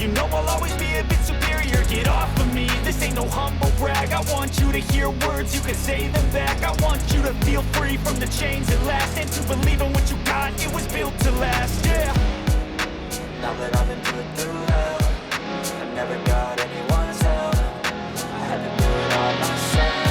You know I'll always be a bit superior. Get off of me, this ain't no humble brag. I want you to hear words, you can say them back. I want you to feel free from the chains at last, and to believe in what you got, it was built to last, yeah. Now that I've been put through hell, I never got anyone's help. I had to do it all myself.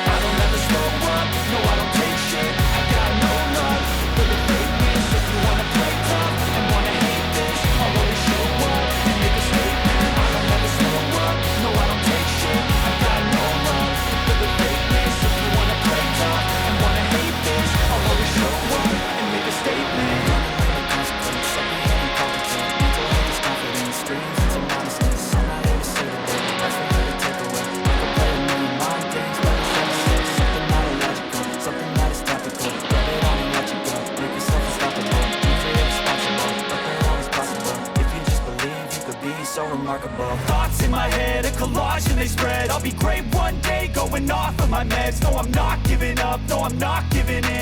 I don't ever slow up, no I don't take shit. I got no love for the fakeness. If you wanna play tough and wanna hate this, I'll always show up and make a statement. I don't ever slow up, no I don't take shit. I got no love for the fakeness. If you wanna play tough and wanna hate this, I'll always show up and make a statement. So remarkable. Thoughts in my head, a collage and they spread. I'll be great one day, going off of my meds. No, I'm not giving up, no, I'm not giving in.